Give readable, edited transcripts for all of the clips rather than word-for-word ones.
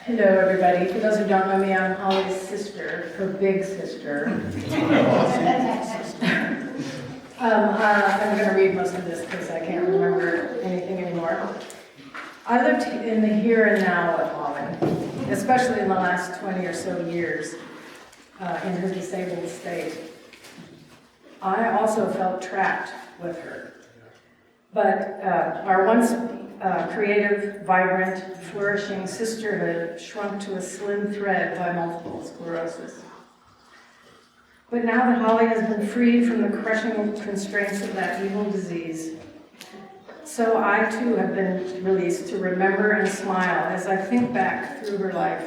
Hello, everybody. For those who don't know me, I'm Holly's sister, her big sister. I'm going to read most of this because I can't remember anything anymore. I lived in the here and now of Holly, especially in the last 20 or so years in her disabled state. I also felt trapped with her. But our once creative, vibrant, flourishing sisterhood shrunk to a slim thread by multiple sclerosis. But now that Holly has been freed from the crushing constraints of that evil disease, so I too have been released to remember and smile as I think back through her life.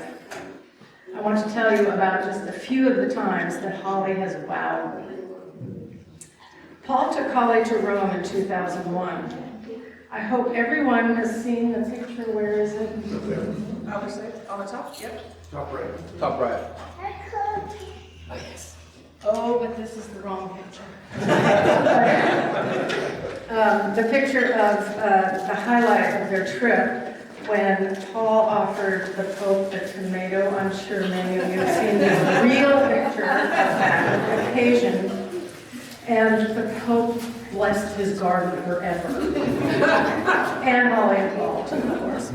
I want to tell you about just a few of the times that Holly has wowed me. Paul took Holly to Rome in 2001. I hope everyone has seen the picture. Where is it? On the top? Yep. Top right. Top right. Oh, yes. Oh, but this is the wrong picture. The picture of the highlight of their trip when Paul offered the Pope a tomato. I'm sure many of you have seen the real picture of that occasion. And the Pope blessed his garden forever. And Holly and Paul, too, of course.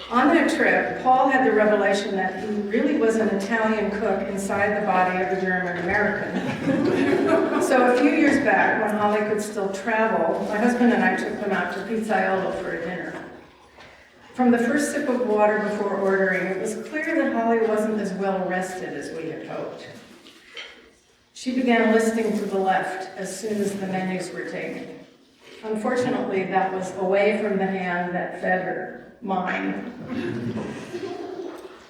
On that trip, Paul had the revelation that he really was an Italian cook inside the body of a German American. So a few years back, when Holly could still travel, my husband and I took them out to Pizzaiolo for a dinner. From the first sip of water before ordering, it was clear that Holly wasn't as well rested as we had hoped. She began listing to the left as soon as the menus were taken. Unfortunately, that was away from the hand that fed her, mine.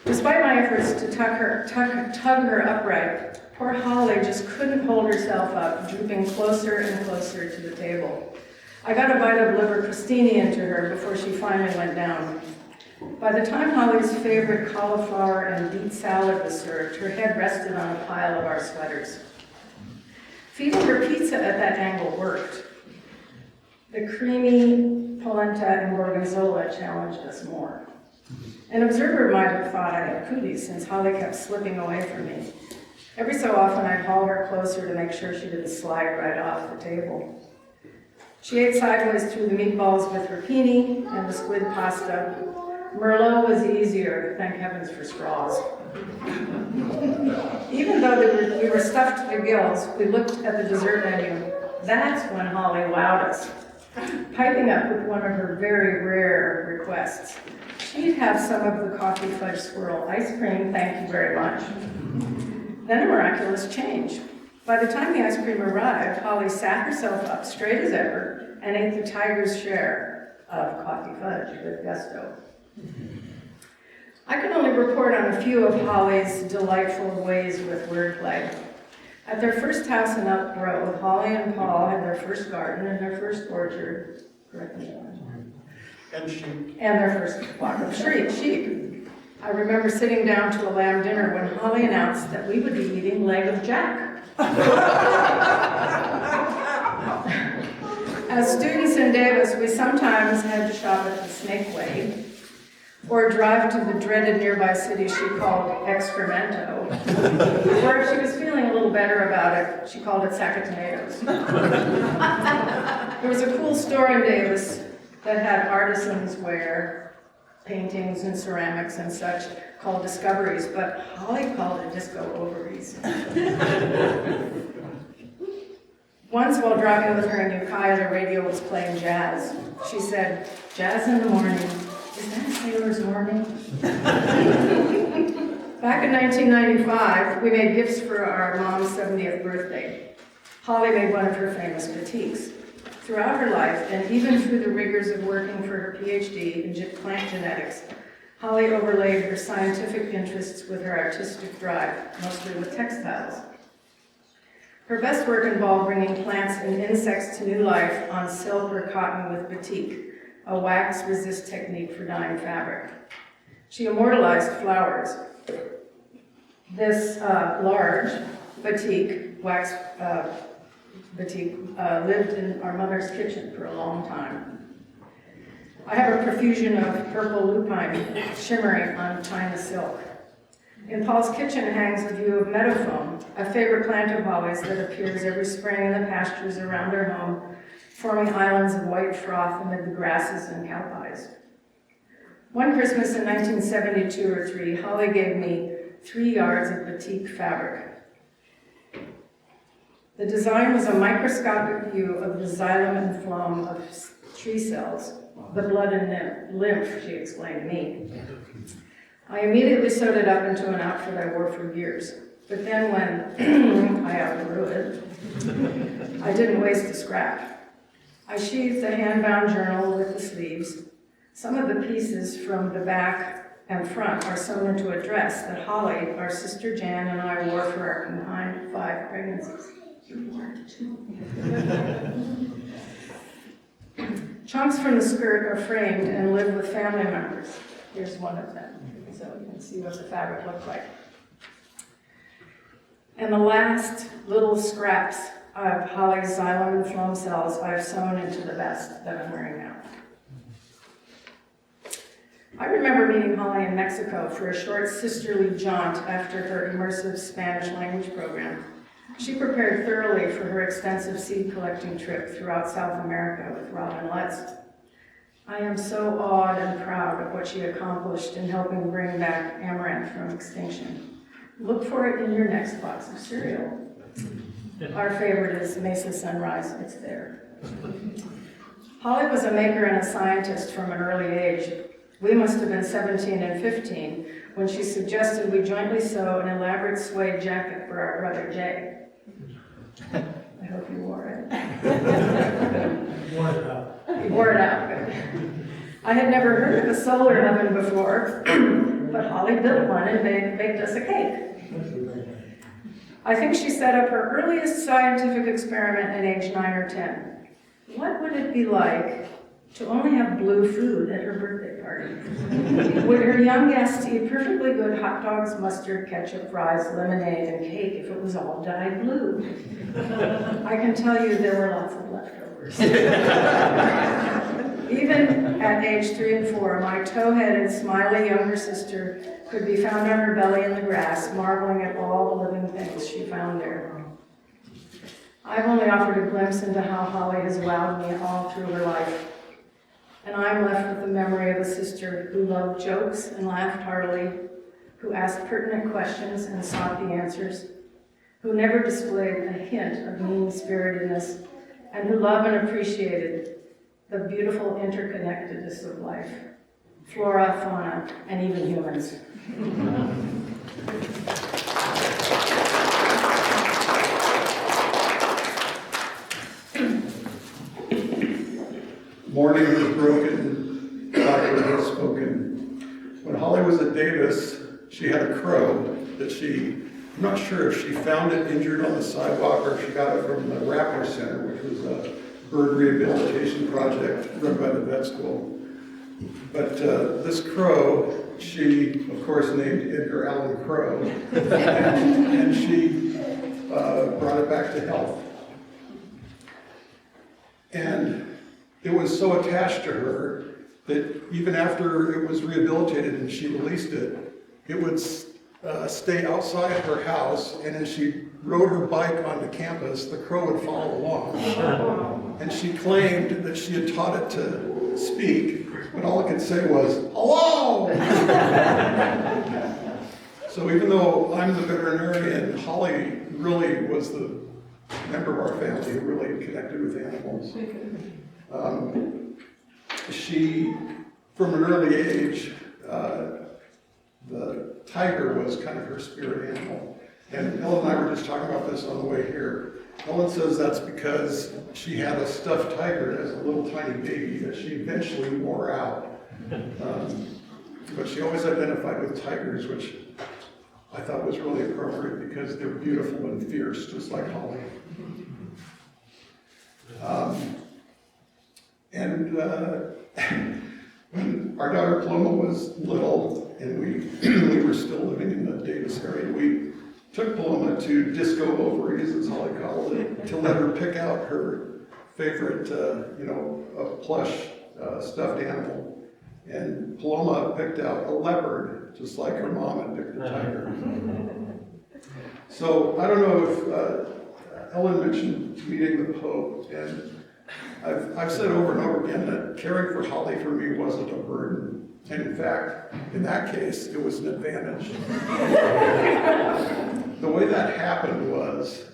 Despite my efforts to tug her upright, poor Holly just couldn't hold herself up, drooping closer and closer to the table. I got a bite of liver crostini into her before she finally went down. By the time Holly's favorite cauliflower and beet salad was served, her head rested on a pile of our sweaters. Feeding her pizza at that angle worked. The creamy polenta and gorgonzola challenged us more. An observer might have thought I had cooties since Holly kept slipping away from me. Every so often I'd haul her closer to make sure she didn't slide right off the table. She ate sideways through the meatballs with rapini and the squid pasta. Merlot was easier, thank heavens for straws. Even though we were stuffed to the gills, we looked at the dessert menu. That's when Holly wowed us, piping up with one of her very rare requests. She'd have some of the coffee fudge swirl ice cream, thank you very much. Then a miraculous change. By the time the ice cream arrived, Holly sat herself up straight as ever and ate the tiger's share of coffee fudge with gusto. I can only report on a few of Holly's delightful ways with wordplay. At their first house in Elk Grove, Holly and Paul had their first garden and their first orchard, correct me, And sheep. and their first flock of sheep. I remember sitting down to a lamb dinner when Holly announced that we would be eating leg of jack. As students in Davis, we sometimes had to shop at the Snake Way, or drive to the dreaded nearby city she called Excremento, or if she was feeling a little better about it, she called it Sack of Tomatoes. There was a cool store in Davis that had artisans' wear, paintings and ceramics and such, called Discoveries, but Holly called it Disco Ovaries. Once while driving with her in Ukiah, the radio was playing jazz. She said, "Jazz in the morning. Is that a sailor's morning?" Back in 1995, we made gifts for our mom's 70th birthday. Holly made one of her famous batiks. Throughout her life, and even through the rigors of working for her PhD in plant genetics, Holly overlaid her scientific interests with her artistic drive, mostly with textiles. Her best work involved bringing plants and insects to new life on silk or cotton with batik, a wax-resist technique for dyeing fabric. She immortalized flowers. This large batik, wax batik, lived in our mother's kitchen for a long time. I have a profusion of purple lupine shimmering on china silk. In Paul's kitchen hangs a view of meadowfoam, a favorite plant of Holly's that appears every spring in the pastures around her home, forming islands of white froth amid the grasses and cowpies. One Christmas in 1972 or 3, Holly gave me 3 yards of batik fabric. The design was a microscopic view of the xylem and phloem of tree cells, the blood and lymph, she explained to me. I immediately sewed it up into an outfit I wore for years. But then when I outgrew it, I didn't waste a scrap. I sheathed a hand-bound journal with the sleeves. Some of the pieces from the back and front are sewn into a dress that Holly, our sister Jan, and I wore for our combined 5 pregnancies. Chunks from the skirt are framed and live with family members. Here's one of them, so you can see what the fabric looked like. And the last little scraps of Holly's xylem and phloem cells I've sewn into the vest that I'm wearing now. I remember meeting Holly in Mexico for a short sisterly jaunt after her immersive Spanish language program. She prepared thoroughly for her extensive seed collecting trip throughout South America with Robin Letts. I am so awed and proud of what she accomplished in helping bring back amaranth from extinction. Look for it in your next box of cereal. Our favorite is Mesa Sunrise, it's there. Holly was a maker and a scientist from an early age. We must have been 17 and 15 when she suggested we jointly sew an elaborate suede jacket for our brother Jay. I hope you wore it. Wore it out. He wore it out. I had never heard of a solar oven before, but Holly built one and baked us a cake. I think she set up her earliest scientific experiment at age 9 or 10. What would it be like to only have blue food at her birthday party? Would her young guests eat perfectly good hot dogs, mustard, ketchup, fries, lemonade, and cake if it was all dyed blue? I can tell you there were lots of leftovers. Even at age 3 and 4, my tow-headed, smiley younger sister could be found on her belly in the grass, marveling at all the living things she found there. I've only offered a glimpse into how Holly has wowed me all through her life. And I'm left with the memory of a sister who loved jokes and laughed heartily, who asked pertinent questions and sought the answers, who never displayed a hint of mean-spiritedness, and who loved and appreciated the beautiful interconnectedness of life, flora, fauna, and even humans. Morning was broken, fire has spoken. When Holly was at Davis, she had a crow that I'm not sure if she found it injured on the sidewalk or if she got it from the Raptor Center, which was a bird rehabilitation project run by the vet school. But this crow, she, of course, named Edgar Allan Crow, and she brought it back to health. And it was so attached to her that even after it was rehabilitated and she released it, it would stay outside her house, and as she rode her bike onto campus, the crow would follow along. And she claimed that she had taught it to speak, but all it could say was, "Hello!" So even though I'm the veterinarian, Holly really was the member of our family who really connected with animals. She, from an early age, the tiger was kind of her spirit animal. And Ellen and I were just talking about this on the way here. Ellen says that's because she had a stuffed tiger as a little tiny baby that she eventually wore out. But she always identified with tigers, which I thought was really appropriate because they're beautiful and fierce, just like Holly. When our daughter Paloma was little and we were still living in the Davis area, we took Paloma to Disco Ovaries, as Holly called it, to let her pick out her favorite, plush stuffed animal. And Paloma picked out a leopard, just like her mom had picked a tiger. So I don't know if Ellen mentioned meeting the Pope, and I've said over and over again that caring for Holly for me wasn't a burden. And in fact, in that case, it was an advantage. The way that happened was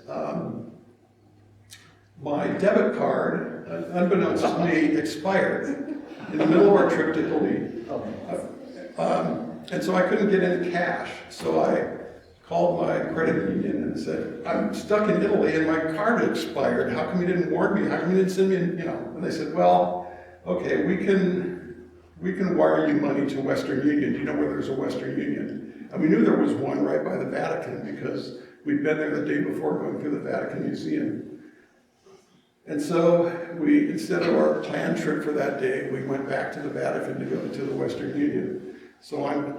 my debit card, unbeknownst to me, expired in the middle of our trip to Italy. And so I couldn't get any cash. So I called my credit union and said, I'm stuck in Italy and my card expired. How come you didn't warn me? How come you didn't send me, And they said, well, okay, we can wire you money to Western Union. Do you know where there's a Western Union? And we knew there was one right by the Vatican because we'd been there the day before going through the Vatican Museum. And so we, instead of our planned trip for that day, we went back to the Vatican to go to the Western Union. So I'm,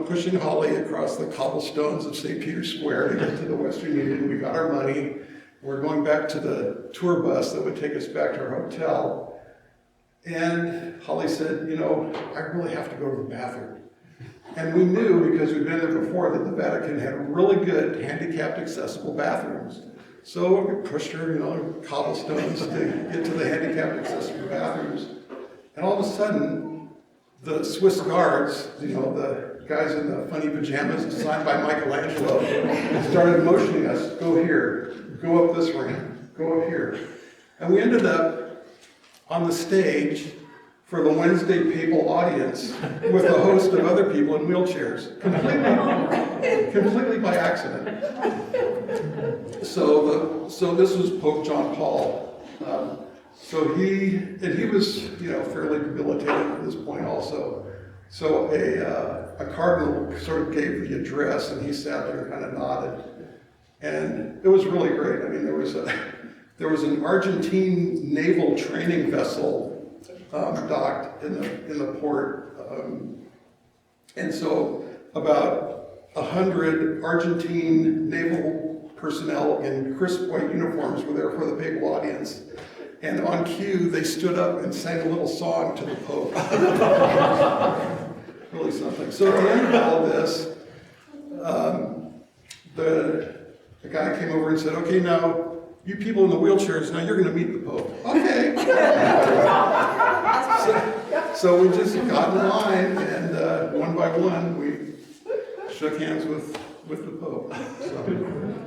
pushing Holly across the cobblestones of St. Peter's Square to get to the Western Union. We got our money. We're going back to the tour bus that would take us back to our hotel. And Holly said, I really have to go to the bathroom. And we knew, because we'd been there before, that the Vatican had really good handicapped accessible bathrooms. So we pushed her, cobblestones to get to the handicapped accessible bathrooms. And all of a sudden, the Swiss guards, the guys in the funny pajamas designed by Michelangelo, started motioning us, go here, go up this ramp, go up here. And we ended up on the stage for the Wednesday papal audience with a host of other people in wheelchairs, completely by accident. So this was Pope John Paul. So he was, fairly debilitated at this point also. So a cardinal sort of gave the address, and he sat there and kind of nodded. And it was really great. I mean, there was an Argentine naval training vessel docked in the port, and so about 100 Argentine naval personnel in crisp white uniforms were there for the papal audience. And on cue, they stood up and sang a little song to the Pope. Really something. So at the end of all this, the guy came over and said, okay, now, you people in the wheelchairs, now you're going to meet the Pope. Okay. So we just got in line, and one by one, we shook hands with the Pope.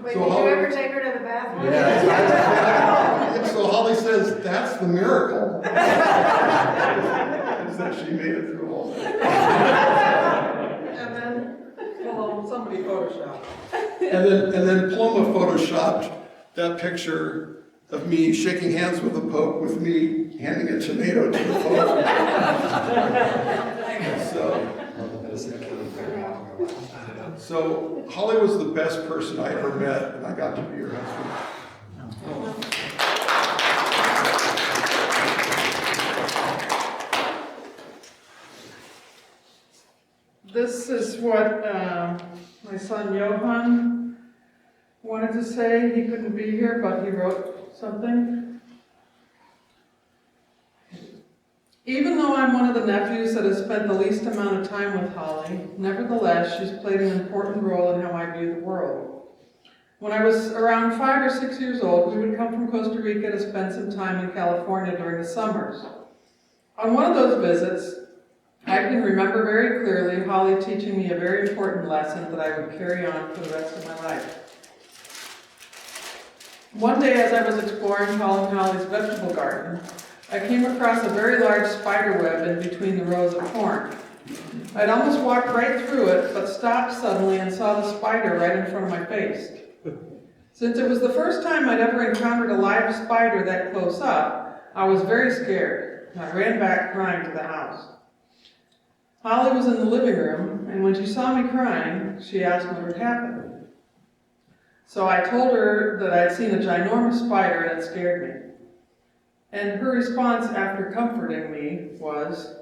Wait, did you ever take her to the bathroom? Yeah. So Holly says, that's the miracle. Is that she made it through all that. And then, somebody photoshopped. And then Paloma photoshopped that picture of me shaking hands with the Pope, with me handing a tomato to the Pope. So Holly was the best person I ever met, and I got to be her husband. This is what my son Johan wanted to say. He couldn't be here, but he wrote something. Even though I'm one of the nephews that has spent the least amount of time with Holly, nevertheless, she's played an important role in how I view the world. When I was around 5 or 6 years old, we would come from Costa Rica to spend some time in California during the summers. On one of those visits, I can remember very clearly Holly teaching me a very important lesson that I would carry on for the rest of my life. One day, as I was exploring Holly's vegetable garden, I came across a very large spider web in between the rows of corn. I'd almost walked right through it, but stopped suddenly and saw the spider right in front of my face. Since it was the first time I'd ever encountered a live spider that close up, I was very scared. I ran back crying to the house. Holly was in the living room, and when she saw me crying, she asked what had happened. So I told her that I'd seen a ginormous spider and it scared me. And her response after comforting me was,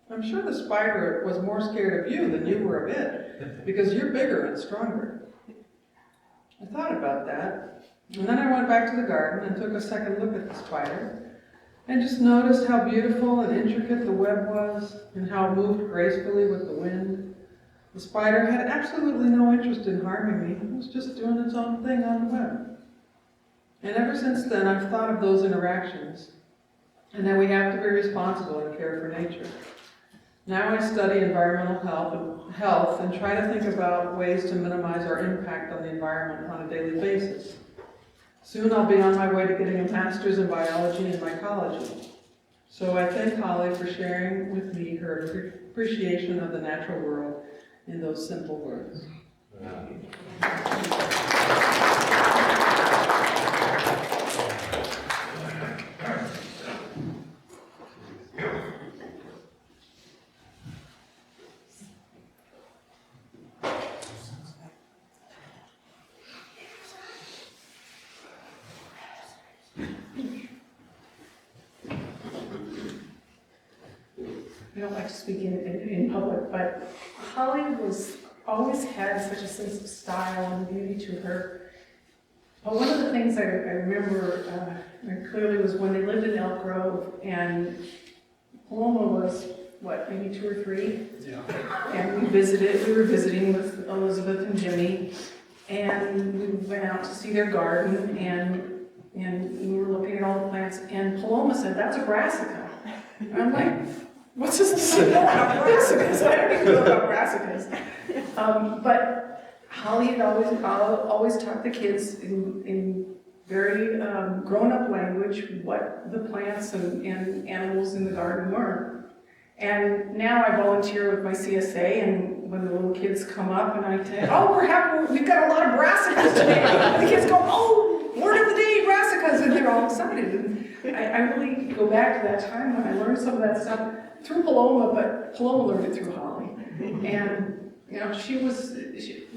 I'm sure the spider was more scared of you than you were of it, because you're bigger and stronger. I thought about that, and then I went back to the garden and took a second look at the spider. and just noticed how beautiful and intricate the web was and how it moved gracefully with the wind. The spider had absolutely no interest in harming me. It was just doing its own thing on the web. And ever since then, I've thought of those interactions and that we have to be responsible and care for nature. Now I study environmental health and try to think about ways to minimize our impact on the environment on a daily basis. Soon I'll be on my way to getting a master's in biology and mycology. So I thank Holly for sharing with me her appreciation of the natural world in those simple words. I don't like to speak in public, but Holly always had such a sense of style and beauty to her. But one of the things I remember very clearly was when they lived in Elk Grove, and Paloma was, what, maybe 2 or 3? Yeah. And we were visiting with Elizabeth and Jimmy, and we went out to see their garden, and we were looking at all the plants, and Paloma said, "That's a brassica." And I'm like, what's this about brassicas? I don't even know about brassicas. But Holly had always taught the kids in very grown-up language what the plants and animals in the garden were. And now I volunteer with my CSA, and when the little kids come up and I say, "Oh, we've got a lot of brassicas today," the kids go, "Oh, word of the day, brassicas," and they're all excited. And I really go back to that time when I learned some of that stuff through Paloma, but Paloma learned it through Holly. And, you know,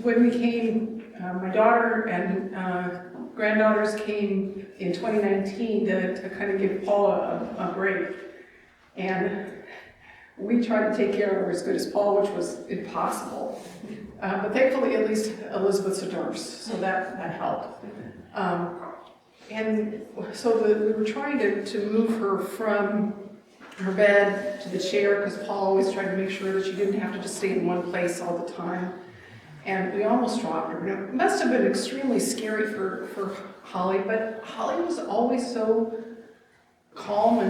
when we came, my daughter and granddaughters came in 2019 to kind of give Paula a break. And we tried to take care of her as good as Paul, which was impossible. But thankfully, at least Elizabeth's a nurse, so that helped. And so we were trying to move her from her bed to the chair, because Paul always tried to make sure that she didn't have to just stay in one place all the time. And we almost dropped her. It must have been extremely scary for Holly, but Holly was always so calm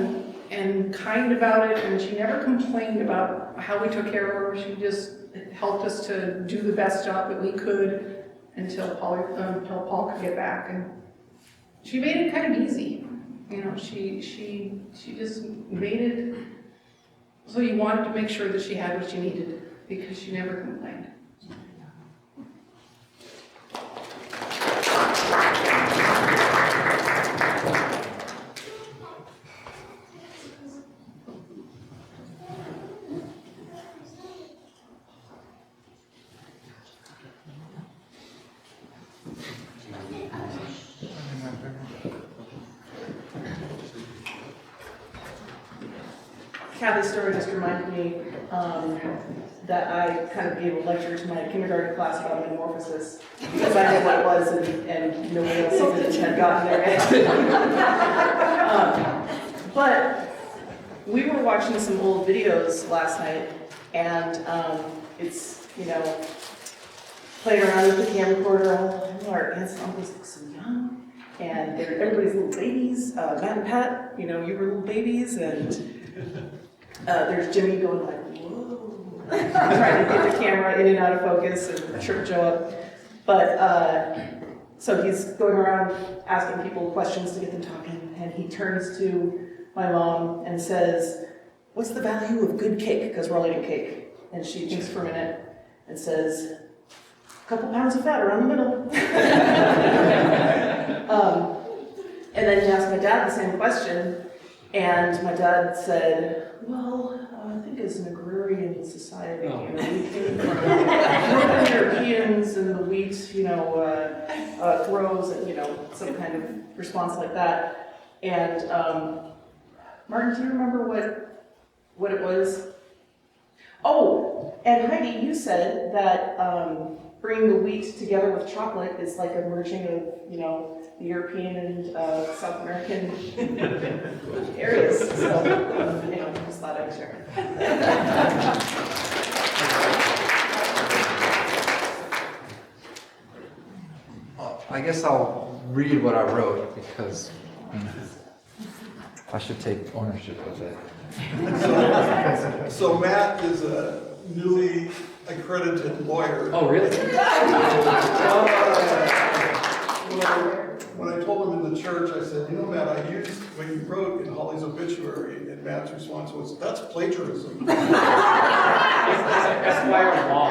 and kind about it, and she never complained about how we took care of her. She just helped us to do the best job that we could until Paul could get back. And she made it kind of easy. You know, she just made it so you wanted to make sure that she had what you needed, because she never complained. Kathy's story just reminded me that I kind of gave a lecture to my kindergarten class about metamorphosis, because I knew what it was and nobody else had gotten there yet. But we were watching some old videos last night, and it's, you know, playing around with the camcorder. Our aunts and uncles look so young, and everybody's little babies. Matt and Pat, you know, you were little babies, and there's Jimmy going like, whoa, trying to get the camera in and out of focus and trip Joe up. But so he's going around asking people questions to get them talking, and he turns to my mom and says, "What's the value of good cake?" Because we're all eating cake. And she thinks for a minute and says, "A couple pounds of fat around the middle." And then he asked my dad the same question, and my dad said, "Well, I think as an agrarian society, you know, we came from Europeans, and the wheat, you know, grows, and, you know, some kind of response like that." And Martin, do you remember what it was? Oh, and Heidi, you said that bringing the wheat together with chocolate is like a merging of, you know, the European and South American areas. So, just thought I'd share. I guess I'll read what I wrote because I should take ownership of it. So Matt is a newly accredited lawyer. Oh, really? When I told him in the church, I said, Matt, I used what you wrote in Holly's obituary, and Matt's response was, that's plagiarism. Esquire law.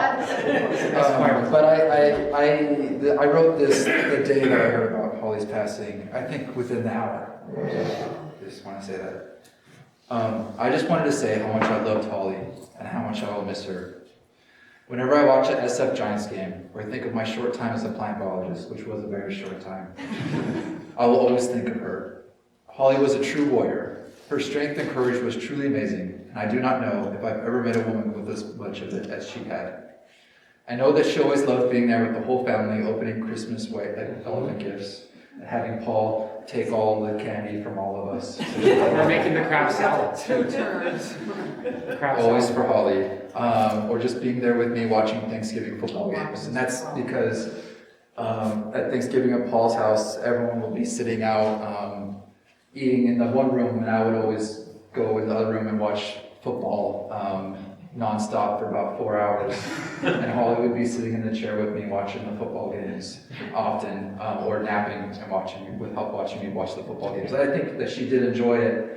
But I wrote this the day that I heard about Holly's passing. I think within the hour. I just want to say that. I just wanted to say how much I loved Holly and how much I will miss her. Whenever I watch an SF Giants game or think of my short time as a plant biologist, which was a very short time, I will always think of her. Holly was a true warrior. Her strength and courage was truly amazing, and I do not know if I've ever met a woman with as much of it as she had. I know that she always loved being there with the whole family, opening Christmas white elephant gifts, and having Paul take all the candy from all of us. We're making the crab salad. 2 turns. Always for Holly, or just being there with me watching Thanksgiving football games. And that's because at Thanksgiving at Paul's house, everyone will be sitting out eating in the one room, and I would always go in the other room and watch football nonstop for about 4 hours. And Holly would be sitting in the chair with me watching the football games often, or napping and watching me watch the football games. And I think that she did enjoy it,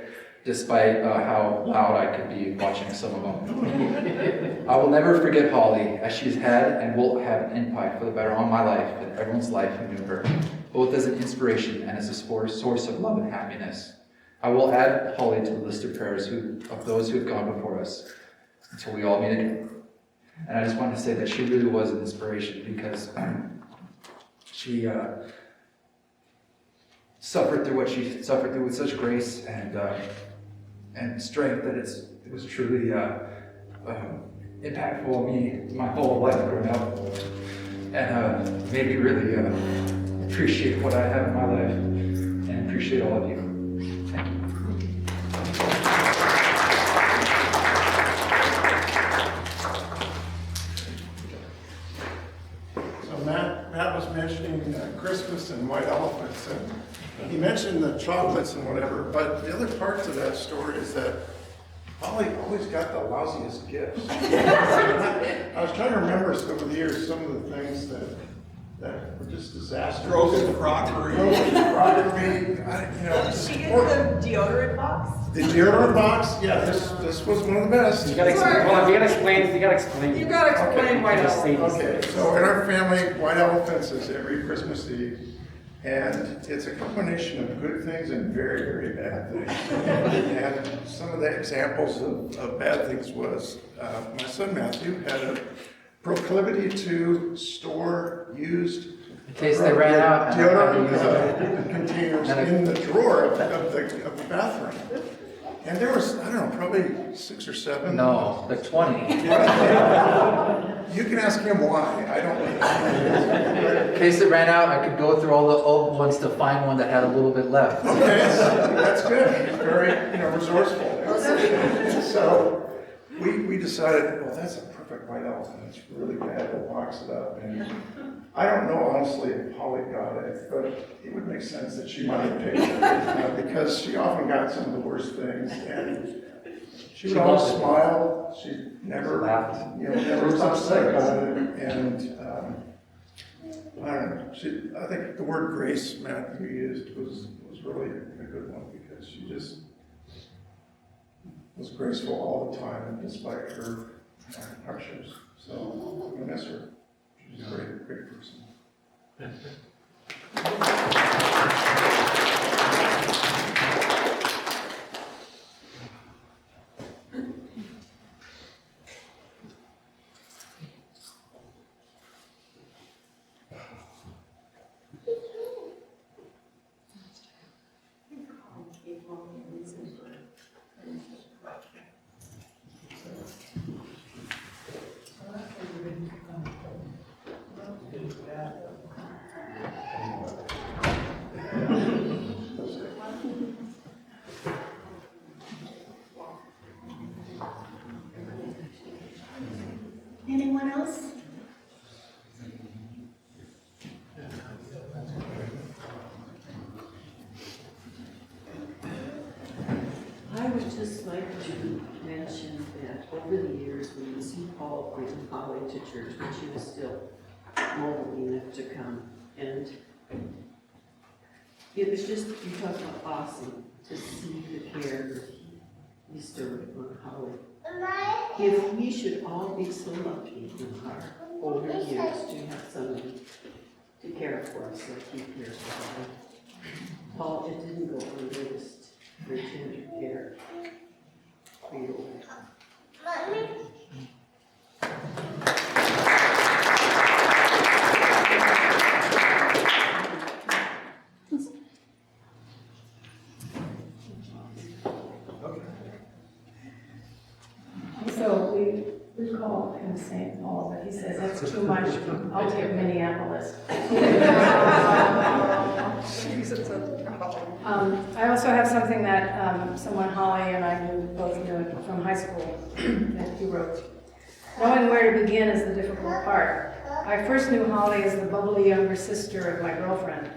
despite how loud I could be watching some of them. I will never forget Holly, as she's had and will have an impact for the better on my life and everyone's life who knew her, both as an inspiration and as a source of love and happiness. I will add Holly to the list of prayers of those who have gone before us until we all meet again. And I just wanted to say that she really was an inspiration because she suffered through what she suffered through with such grace and strength that it was truly impactful on me my whole life growing up, and made me really appreciate what I have in my life and appreciate all of you. Thank you. So Matt was mentioning Christmas and white elephants, and he mentioned the chocolates and whatever, but the other part to that story is that Holly always got the lousiest gifts. I was trying to remember over the years some of the things that were just disastrous. Broken crockery. Broken crockery. Did she get the deodorant box? The deodorant box, yeah, this was one of the best. You gotta explain. Hold on, you gotta explain. You gotta explain why Just say not. these Okay, things. so in our family, white elephants is every Christmas Eve, and it's a combination of good things and very, very bad things. And some of the examples of bad things was, my son Matthew had a proclivity to store used In case they ran out. and I had to use it. deodorant containers in the drawer of the bathroom. And there was, I don't know, probably 6 or 7. No, like 20. You can ask him why, I don't know. In case it ran out, I could go through all the old ones to find one that had a little bit left. Okay, that's good. He's very, resourceful. So we decided, well, that's a perfect white elephant. It's really bad. We'll box it up. And I don't know honestly if Holly got it, but it would make sense that she might have picked it because she often got some of the worst things. And she would always smile. She never laughed. Never was upset about it. And I don't know. I think the word grace Matthew used was really a good one because she just was graceful all the time despite her hardships. So I miss her. She's a great, great person. Anyone else? I would just like to mention that over the years, we would see Paul bring Holly to church when she was still mobile enough to come. And it was just, you talk about awesome to see the care that he bestowed on Holly. If we should all be so lucky in our older years to have someone to care for us like he cares for Holly. Paul, it didn't go unnoticed. Your tender care for your So we call him St. Paul, but he says that's too much. I'll take Minneapolis. I also have something that someone, Holly, and I both knew from high school that he wrote. Knowing where to begin is the difficult part. I first knew Holly as the bubbly younger sister of my girlfriend.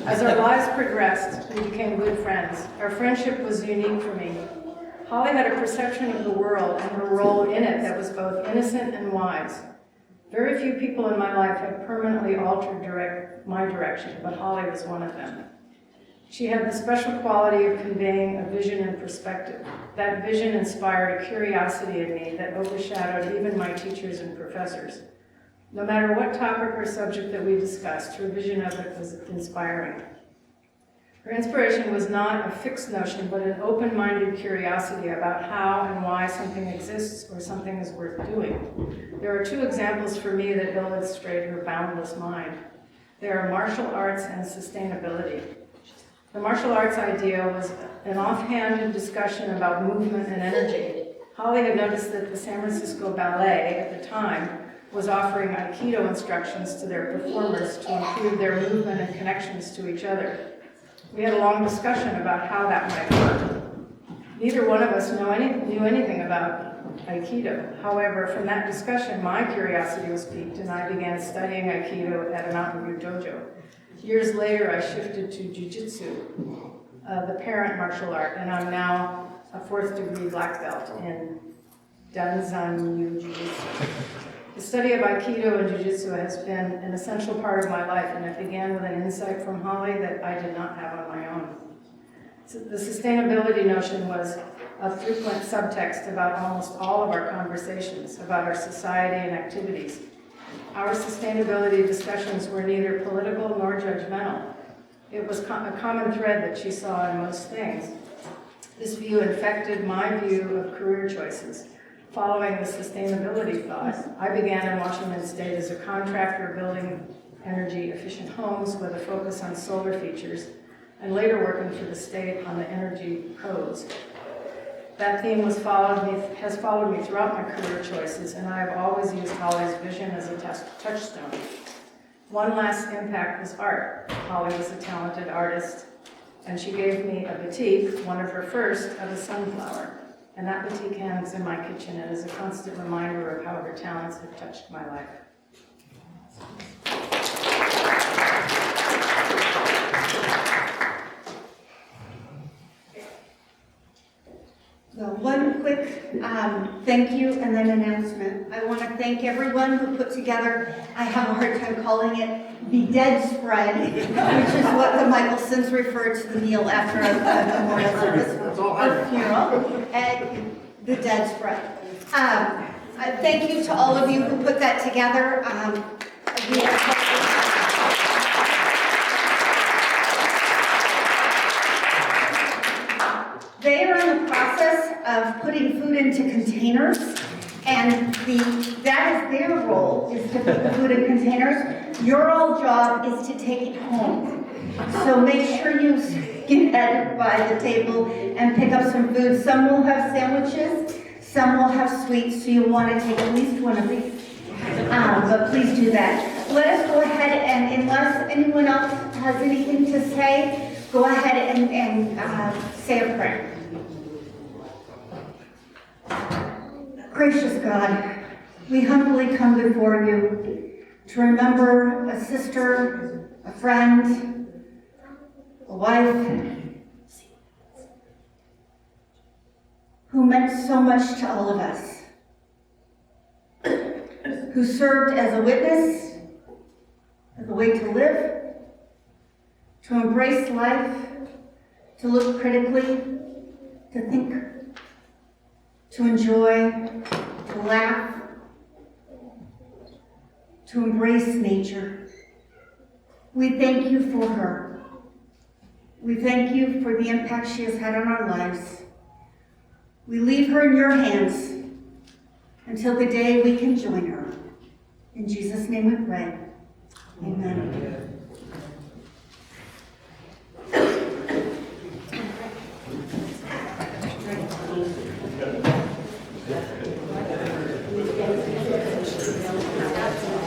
As our lives progressed, we became good friends. Our friendship was unique for me. Holly had a perception of the world and her role in it that was both innocent and wise. Very few people in my life have permanently altered my direction, but Holly was one of them. She had the special quality of conveying a vision and perspective. That vision inspired a curiosity in me that overshadowed even my teachers and professors. No matter what topic or subject that we discussed, her vision of it was inspiring. Her inspiration was not a fixed notion, but an open-minded curiosity about how and why something exists or something is worth doing. There are two examples for me that illustrate her boundless mind. They are martial arts and sustainability. The martial arts idea was an offhand discussion about movement and energy. Holly had noticed that the San Francisco Ballet at the time was offering Aikido instructions to their performers to improve their movement and connections to each other. We had a long discussion about how that might work. Neither one of us knew anything about Aikido. However, from that discussion, my curiosity was piqued and I began studying Aikido at a Mountain View dojo. Years later, I shifted to Jiu-Jitsu, the parent martial art, and I'm now a 4th degree black belt in Danzanyu Jiu-Jitsu. The study of Aikido and Jiu-Jitsu has been an essential part of my life, and it began with an insight from Holly that I did not have on my own. So the sustainability notion was a frequent subtext about almost all of our conversations, about our society and activities. Our sustainability discussions were neither political nor judgmental. It was a common thread that she saw in most things. This view infected my view of career choices. Following the sustainability thought, I began in Washington State as a contractor building energy-efficient homes with a focus on solar features, and later working for the state on the energy codes. That theme has followed me throughout my career choices, and I have always used Holly's vision as a touchstone. One last impact was art. Holly was a talented artist, and she gave me a batik, one of her first, of a sunflower. And that batik hangs in my kitchen and is a constant reminder of how her talents have touched my life. So one quick thank you and then announcement. I want to thank everyone who put together, I have a hard time calling it, the dead spread, which is what the Michelsons refer to the meal after a memorial service or funeral, and the dead spread. Thank you to all of you who put that together. They are in the process of putting food into containers, and that is their role, is to put the food in containers. Your all job is to take it home. So make sure you get by the table and pick up some food. Some will have sandwiches, some will have sweets, so you'll want to take at least one of these. But please do that. Let us go ahead and, unless anyone else has anything to say, go ahead and say a prayer. Gracious God, we humbly come before you to remember a sister, a friend, a wife, who meant so much to all of us, who served as a witness, as a way to live, to embrace life, to look critically, to think, to enjoy, to laugh, to embrace nature. We thank you for her. We thank you for the impact she has had on our lives. We leave her in your hands until the day we can join her. In Jesus' name we pray. Amen.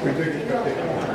We do.